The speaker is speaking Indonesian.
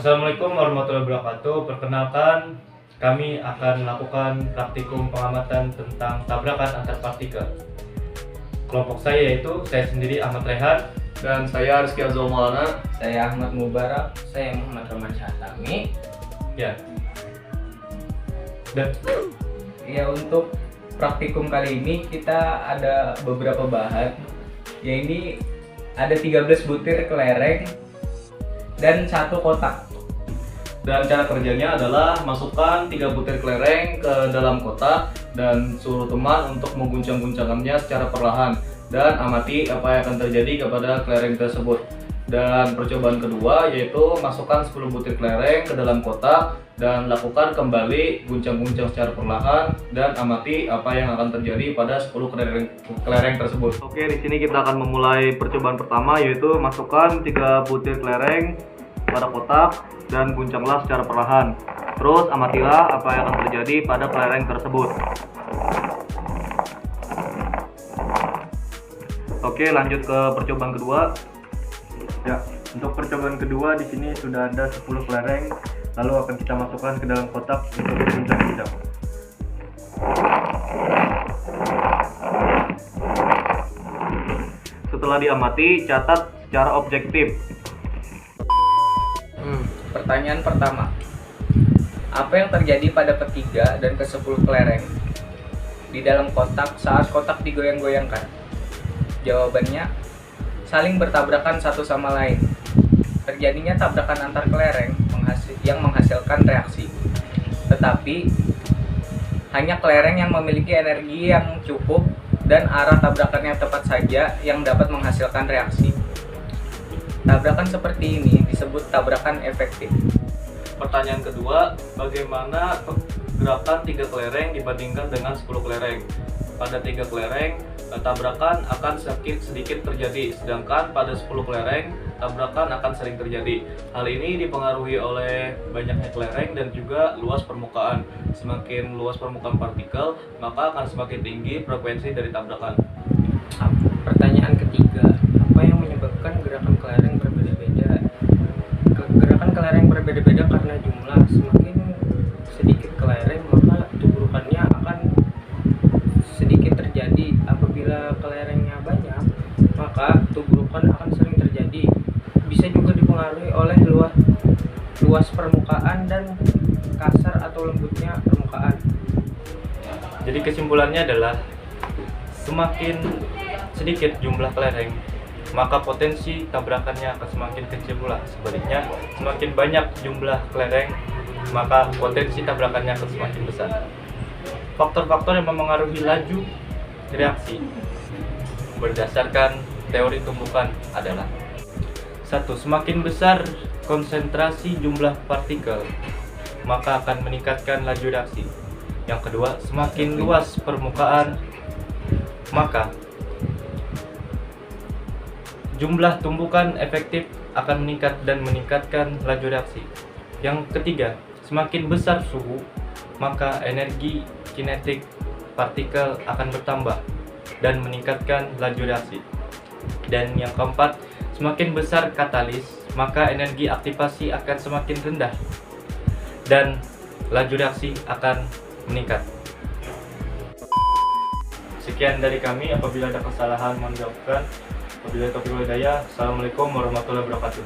Assalamualaikum warahmatullahi wabarakatuh. Perkenalkan, kami akan melakukan praktikum pengamatan tentang tabrakan antar partikel. Kelompok saya yaitu saya sendiri Ahmad Rehan. Dan saya Rizky Azul Maulana. Saya Ahmad Mubarak. Saya Muhammad Rahman Syatami. Ya. Dan Ya, untuk praktikum kali ini kita ada beberapa bahan. Ya, ini ada 13 butir kelereng dan 1 kotak. Dan cara kerjanya adalah masukkan 3 butir kelereng ke dalam kotak dan suruh teman untuk mengguncang-guncangannya secara perlahan dan amati apa yang akan terjadi kepada kelereng tersebut. Dan percobaan kedua yaitu masukkan 10 butir kelereng ke dalam kotak dan lakukan kembali guncang-guncang secara perlahan dan amati apa yang akan terjadi pada 10 kelereng tersebut. Oke, di sini kita akan memulai percobaan pertama yaitu masukkan 3 butir kelereng pada kotak dan guncanglah secara perlahan. Terus amatilah apa yang akan terjadi pada kelereng tersebut. Oke, lanjut ke percobaan kedua. ya, untuk percobaan kedua di sini sudah ada 10 kelereng, lalu akan kita masukkan ke dalam kotak untuk guncang-guncang. Setelah diamati, catat secara objektif. Pertanyaan pertama. Apa yang terjadi pada ketiga dan ke-10 kelereng di dalam kotak saat kotak digoyang-goyangkan? Jawabannya, saling bertabrakan satu sama lain. Terjadinya tabrakan antar kelereng yang menghasilkan reaksi. Tetapi hanya kelereng yang memiliki energi yang cukup dan arah tabrakan yang tepat saja yang dapat menghasilkan reaksi. Tabrakan seperti ini disebut tabrakan efektif. Pertanyaan kedua, bagaimana gerakan 3 kelereng dibandingkan dengan 10 kelereng? Pada 3 kelereng, tabrakan akan sedikit terjadi, sedangkan pada 10 kelereng, tabrakan akan sering terjadi. Hal ini dipengaruhi oleh banyaknya kelereng dan juga luas permukaan. Semakin luas permukaan partikel, maka akan semakin tinggi frekuensi dari tabrakan. Pertanyaan ketiga, apa yang menyebabkan gerakan kelereng berbeda-beda? Gerakan kelereng berbeda-beda karena jumlah. Semakin sedikit kelereng, maka tubrukannya akan sedikit terjadi. Apabila kelerengnya banyak, maka tubrukan akan sering terjadi. Bisa juga dipengaruhi oleh luas permukaan dan kasar atau lembutnya permukaan. Jadi kesimpulannya adalah semakin sedikit jumlah kelereng, maka potensi tabrakannya akan semakin kecil pula. Sebaliknya, semakin banyak jumlah kelereng, maka potensi tabrakannya akan semakin besar. Faktor-faktor yang mempengaruhi laju reaksi berdasarkan teori tumbukan adalah: 1. Semakin besar konsentrasi jumlah partikel, maka akan meningkatkan laju reaksi. Yang kedua, semakin luas permukaan, maka jumlah tumbukan efektif akan meningkat dan meningkatkan laju reaksi. Yang ketiga, semakin besar suhu, maka energi kinetik partikel akan bertambah dan meningkatkan laju reaksi. Dan yang keempat, semakin besar katalis, maka energi aktivasi akan semakin rendah dan laju reaksi akan meningkat. Sekian dari kami. Apabila ada kesalahan mohon dimaafkan. Wabillahi taufiq wal hidayah. Assalamualaikum warahmatullahi wabarakatuh.